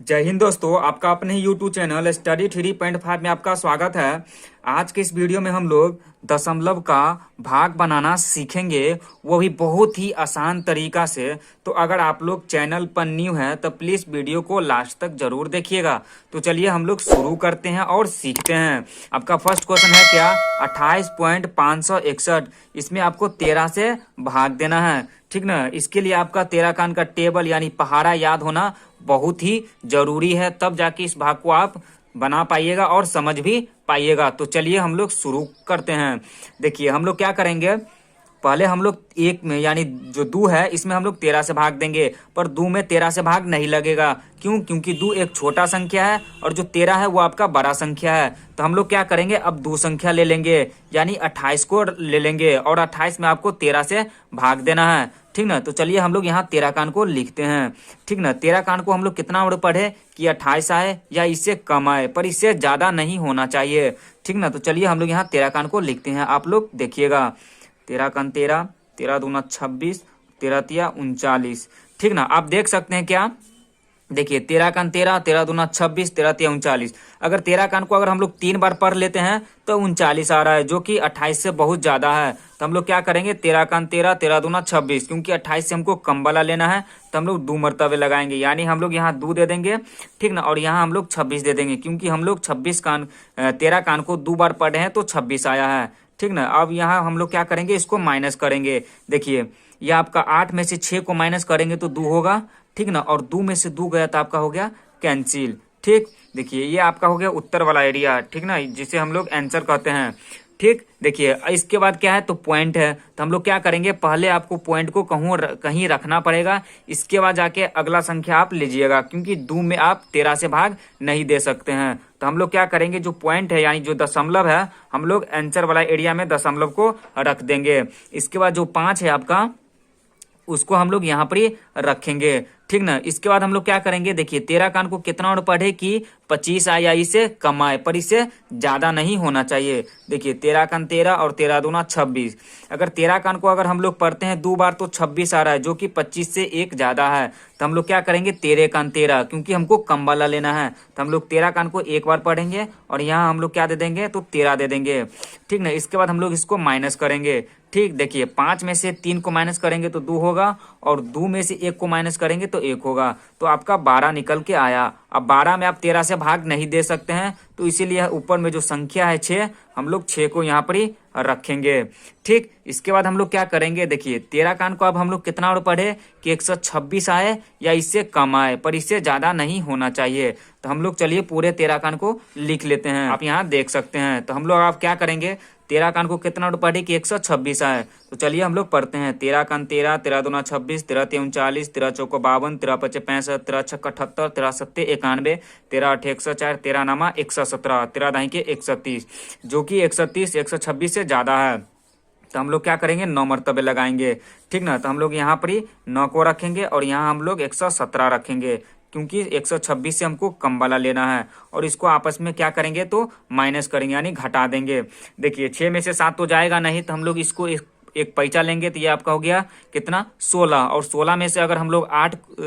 जय हिंद दोस्तों, आपका अपने ही यूट्यूब चैनल स्टडी 3.5 में आपका स्वागत है। आज के इस वीडियो में हम लोग दशमलव का भाग बनाना सीखेंगे, वो भी बहुत ही आसान तरीका से। तो अगर आप लोग चैनल पर न्यू हैं तो प्लीज़ वीडियो को लास्ट तक जरूर देखिएगा। तो चलिए हम लोग शुरू करते हैं और सीखते हैं। आपका फर्स्ट क्वेश्चन है क्या, 28.561। इसमें आपको 13 से भाग देना है, ठीक ना। इसके लिए आपका 13 का अंक का टेबल यानी पहाड़ा याद होना बहुत ही जरूरी है, तब जाके इस भाग को आप बना पाइएगा और समझ भी पाइएगा। तो चलिए हम लोग शुरू करते हैं। देखिए हम लोग क्या करेंगे, पहले हम लोग एक में यानी जो दो है इसमें हम लोग 13 से भाग देंगे, पर दो में 13 से भाग नहीं लगेगा। क्यों? क्योंकि दो एक छोटा संख्या है और जो 13 है वो आपका बड़ा संख्या है। तो हम लोग क्या करेंगे, अब दो संख्या ले लेंगे यानी 28 को ले लेंगे और 28 में आपको 13 से भाग देना है, ठीक ना। तो चलिए हम लोग यहाँ 13 कान को लिखते हैं, ठीक ना। 13 कान को हम लोग कितना वर्ड पढ़े कि 28 आए या इससे कम आए, पर इससे ज्यादा नहीं होना चाहिए, ठीक ना। तो चलिए हम लोग यहाँ 13 कान को लिखते हैं। आप लोग देखिएगा, 13 कान 13, 13 दूना 26, 13 तिया 39, ठीक ना। आप देख सकते हैं क्या, देखिए 13 कान 13, 13 दूना 26, 13 तिया 39। अगर 13 कान को अगर हम लोग 3 बार पढ़ लेते हैं तो 39 आ रहा है, जो कि 28 से बहुत ज्यादा है। तो हम लोग क्या करेंगे, 13 कान 13, 13 दूना 26, क्योंकि 28 से हमको कम वाला लेना है तो हम लोग 2 मरतबे लगाएंगे, यानी हम लोग यहाँ 2 दे देंगे, ठीक ना। और यहाँ हम लोग 26 दे देंगे, क्योंकि हम लोग 13 कान को 2 बार पढ़े हैं तो 26 आया है, ठीक ना। अब यहाँ हम लोग क्या करेंगे, इसको माइनस करेंगे। देखिए ये आपका 8 में से 6 को माइनस करेंगे तो 2 होगा, ठीक ना। और 2 में से 2 गया तो आपका हो गया कैंसिल, ठीक। देखिए ये आपका हो गया उत्तर वाला एरिया, ठीक ना, जिसे हम लोग आंसर कहते हैं, ठीक। देखिए इसके बाद क्या है, तो पॉइंट है। तो हम लोग क्या करेंगे, पहले आपको पॉइंट को कहीं रखना पड़ेगा, इसके बाद जाके अगला संख्या आप लीजिएगा, क्योंकि 2 में आप 13 से भाग नहीं दे सकते हैं। तो हम लोग क्या करेंगे, जो पॉइंट है यानी जो दशमलव है, हम लोग आंसर वाला एरिया में दशमलव को रख देंगे। इसके बाद जो 5 है आपका, उसको हम लोग यहाँ पर ही रखेंगे, ठीक ना। इसके बाद हम लोग क्या करेंगे, देखिए 13 कान को कितना और पढ़े कि 25 आए या इससे कम आए, पर इससे ज्यादा नहीं होना चाहिए। देखिए 13 कान 13 और 13 दूना 26। अगर 13 कान को अगर हम लोग पढ़ते हैं 2 बार तो 26 आ रहा है, जो कि 25 से एक ज्यादा है। तो हम लोग क्या करेंगे, 13 कान 13, क्योंकि हमको कम वाला लेना है। तो हम लोग 13 कान को एक बार पढ़ेंगे और यहाँ हम लोग क्या दे देंगे, तो 13 दे देंगे, ठीक ना। इसके बाद हम लोग इसको माइनस करेंगे, ठीक। देखिए 5 में से 3 को माइनस करेंगे तो 2 होगा, और 2 में से 1 को माइनस करेंगे तो 1 होगा। तो आपका 12 निकल के आया। अब 12 में आप 13 से भाग नहीं दे सकते हैं, तो इसीलिए ऊपर में जो संख्या है 6, हम लोग 6 को यहाँ पर ही रखेंगे, ठीक। इसके बाद हम लोग क्या करेंगे, देखिए 13 कान को अब हम लोग कितना और पढ़े कि 126 आए या इससे कम आए, पर इससे ज्यादा नहीं होना चाहिए। तो हम लोग चलिए पूरे 13 कान को लिख लेते हैं, आप यहाँ देख सकते हैं। तो हम लोग आप क्या करेंगे, 13 कान को कितना और पढ़े कि 126 आए। तो चलिए हम लोग पढ़ते हैं, 13 कान 13, 13 दूना 26, 13 तिया 39, 13 चौको 52, 13 पचे 65, 13 छक्का 78, 13 सत्ते 91, 13 अठे 104, 13 नामा 117, 13 दाही के 130, जो कि 130 126 से ज्यादा है। तो हम लोग क्या करेंगे, 9 मरतबे लगाएंगे, ठीक ना। तो हम लोग यहाँ पर ही 9 को रखेंगे और यहाँ हम लोग 117 रखेंगे, क्योंकि 126 से हमको कम वाला लेना है। और इसको आपस में क्या करेंगे, तो माइनस करेंगे यानी घटा देंगे। देखिए 6 में से 7 तो जाएगा नहीं, तो हम लोग इसको एक पैसा लेंगे, तो ये आपका हो गया कितना, 16। और 16 में से अगर हम लोग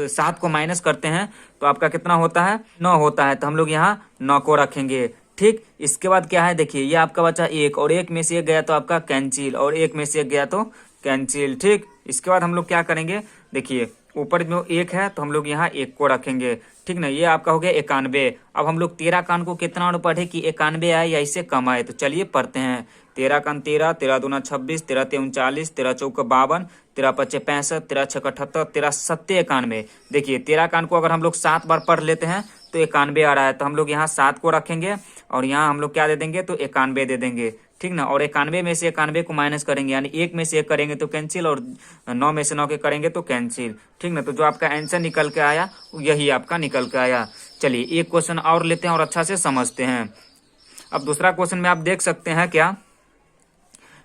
7 को माइनस करते हैं तो आपका कितना होता है, 9 होता है। तो हम लोग यहाँ 9 को रखेंगे, ठीक। इसके बाद क्या है, देखिए ये आपका बचा 1, और 1 में से 1 गया तो आपका कैंसिल, और 1 में से 1 गया तो कैंसिल, ठीक। इसके बाद हम लोग क्या करेंगे, देखिए ऊपर में 1 है तो हम लोग यहाँ 1 को रखेंगे, ठीक ना। ये आपका हो गया 91। अब हम लोग 13 कान को कितना और पढ़े कि 91 आए या इससे कम आए। तो चलिए पढ़ते हैं, 13 कान 13, 13 दूना 26, 13 तिया 39, 13 चौका 52, 13 पचे 65, 13 छक्का 78, 13 सत्ते 91। देखिए 13 कान को अगर हम लोग 7 बार पढ़ लेते हैं तो 91 आ रहा है। तो हम लोग यहाँ 7 को रखेंगे और यहाँ हम लोग क्या दे देंगे, तो 91 दे देंगे, ठीक ना। और 91 में से 91 को माइनस करेंगे, यानी 1 में से 1 करेंगे तो कैंसिल, और 9 में से 9 के करेंगे तो कैंसिल, ठीक ना। तो जो आपका आंसर निकल के आया यही आपका निकल के आया। चलिए एक क्वेश्चन और लेते हैं और अच्छा से समझते हैं। अब दूसरा क्वेश्चन में आप देख सकते हैं क्या,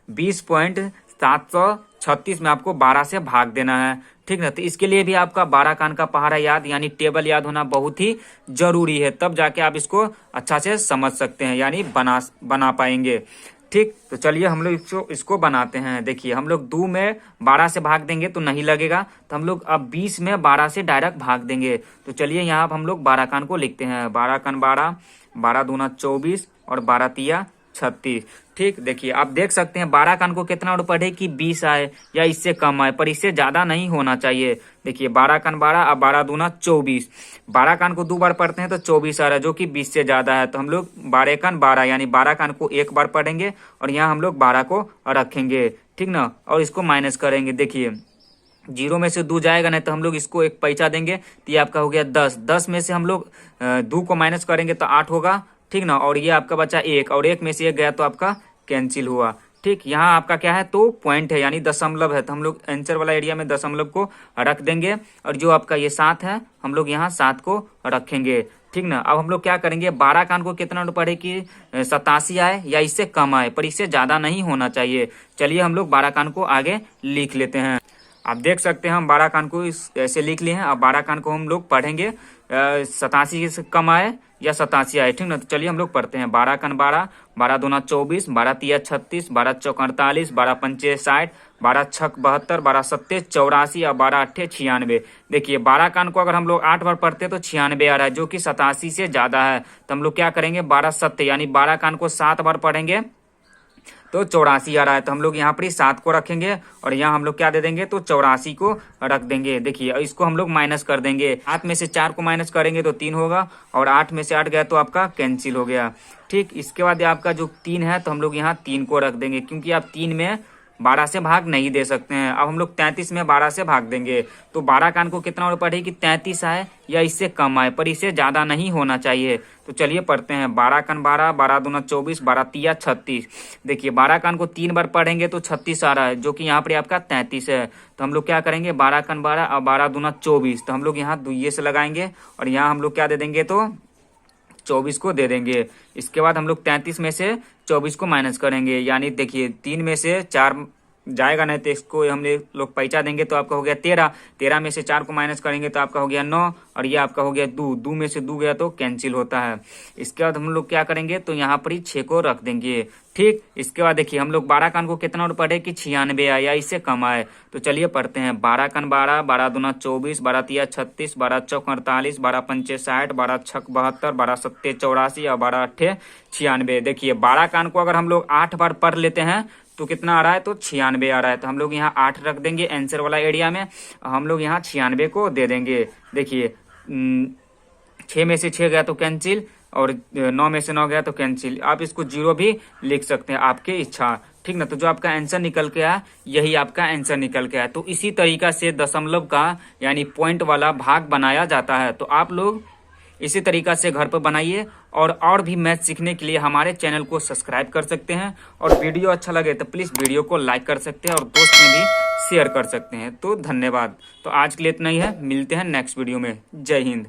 20.736 में आपको 12 से भाग देना है, ठीक ना। तो इसके लिए भी आपका 12 कान का पहाड़ा याद यानी टेबल याद होना बहुत ही जरूरी है, तब जाके आप इसको अच्छा से समझ सकते हैं यानी बना पाएंगे, ठीक, तो चलिए हम लोग इसको बनाते हैं। देखिए हम लोग 2 में 12 से भाग देंगे तो नहीं लगेगा, तो हम लोग अब 20 में 12 से डायरेक्ट भाग देंगे। तो चलिए यहाँ पर हम लोग 12 कान को लिखते हैं। 12 कान 12, 12 दूना 24 और 12 तिया 36। ठीक, देखिए आप देख सकते हैं 12 कान को कितना और पढ़े कि 20 आए या इससे कम आए, पर इससे ज्यादा नहीं होना चाहिए। देखिए 12 कान 12 और 12 दूना 24। 12 कान को 2 बार पढ़ते हैं तो 24 आ रहा है, जो कि 20 से ज्यादा है। तो हम लोग 12 कान 12 यानी 12 कान को 1 बार पढ़ेंगे और यहाँ हम लोग 12 को रखेंगे। ठीक ना, और इसको माइनस करेंगे। देखिए 0 में से 2 जाएगा नहीं तो हम लोग इसको एक पैसा देंगे, तो ये आपका हो गया 10। 10 में से हम लोग 2 को माइनस करेंगे तो 8 होगा। ठीक ना, और ये आपका बचा 1 और 1 में से 1 गया तो आपका कैंसिल हुआ। ठीक, यहाँ आपका क्या है तो पॉइंट है यानी दशमलव है, तो हम लोग आंसर वाला एरिया में दशमलव को रख देंगे। और जो आपका ये 7 है हम लोग यहाँ 7 को रखेंगे। ठीक ना, अब हम लोग क्या करेंगे 12 कान को कितना पढ़े कि 87 आए या इससे कम आए, पर इससे ज्यादा नहीं होना चाहिए। चलिए हम लोग 12 कान को आगे लिख लेते हैं। आप देख सकते हैं हम 12 कान को ऐसे लिख लिए हैं। अब 12 कान को हम लोग पढ़ेंगे 87 से कम आए या 87 आए। ठीक ना, तो चलिए हम लोग पढ़ते हैं। 12 कान 12, 12 दूना 24, 12 तिया 36, 12 चौक 48, 12 पंचे 60, 12 छक 72, 12 सत्ते 84 और 12 अट्ठे 96। देखिए 12 कान को अगर हम लोग 8 बार पढ़ते तो 96 आ रहा है, जो कि 87 से ज्यादा है। तो हम लोग क्या करेंगे 12 सत्ते यानी 12 कान को 7 बार पढ़ेंगे तो 84 आ रहा है। तो हम लोग यहाँ पर ही 7 को रखेंगे और यहाँ हम लोग क्या दे देंगे तो 84 को रख देंगे। देखिए इसको हम लोग माइनस कर देंगे। 8 में से 4 को माइनस करेंगे तो 3 होगा और 8 में से 8 गया तो आपका कैंसिल हो गया। ठीक, इसके बाद आपका जो 3 है तो हम लोग यहाँ 3 को रख देंगे, क्योंकि आप 3 में 12 से भाग नहीं दे सकते हैं। अब हम लोग 33 में 12 से भाग देंगे। तो 12 कान को कितना और पढ़े कि 33 आए या इससे कम आए, पर इससे ज्यादा नहीं होना चाहिए। तो चलिए पढ़ते हैं। 12 कान 12, 12 दूना 24, 12 तिया 36। देखिए 12 कान को 3 बार पढ़ेंगे तो 36 आ रहा है, जो कि यहाँ पर आपका 33 है। तो हम लोग क्या करेंगे 12 कान 12 और 12 दूना 24, तो हम लोग यहाँ दुइये से लगाएंगे और यहाँ हम लोग क्या दे देंगे तो 24 को दे देंगे। इसके बाद हम लोग 33 में से 24 को माइनस करेंगे, यानी देखिए 3 में से 4 जाएगा नहीं तो इसको हम लोग पैसा देंगे तो आपका हो गया 13। 13 में से 4 को माइनस करेंगे तो आपका हो गया 9 और ये आपका हो गया 2। 2 में से 2 गया तो कैंसिल होता है। इसके बाद हम लोग क्या करेंगे तो यहाँ पर ही 6 को रख देंगे। ठीक, इसके बाद देखिए हम लोग 12 कान को कितना और पढ़े कि 96 आए या इससे कम आए। तो चलिए पढ़ते हैं। 12 कान 12, 12 दूना 24, 12 तिया 36, 12 चौक 48, 12 पंचे 60, 12 छक 72, 12 सत्ते 84 और 12 अट्ठे 96। देखिए 12 कान को अगर हम लोग 8 बार पढ़ लेते हैं तो कितना आ रहा है तो 96 आ रहा है। तो हम लोग यहाँ 8 रख देंगे आंसर वाला एरिया में, हम लोग यहाँ 96 को दे देंगे। देखिए 6 में से 6 गया तो कैंसिल और 9 में से 9 गया तो कैंसिल। आप इसको 0 भी लिख सकते हैं, आपकी इच्छा। ठीक ना, तो जो आपका आंसर निकल के आया यही आपका आंसर निकल के आया। तो इसी तरीका से दशमलव का यानी पॉइंट वाला भाग बनाया जाता है। तो आप लोग इसी तरीका से घर पर बनाइए और भी मैथ सीखने के लिए हमारे चैनल को सब्सक्राइब कर सकते हैं। और वीडियो अच्छा लगे तो प्लीज़ वीडियो को लाइक कर सकते हैं और दोस्त में भी शेयर कर सकते हैं। तो धन्यवाद। तो आज के लिए इतना ही है, मिलते हैं नेक्स्ट वीडियो में। जय हिंद।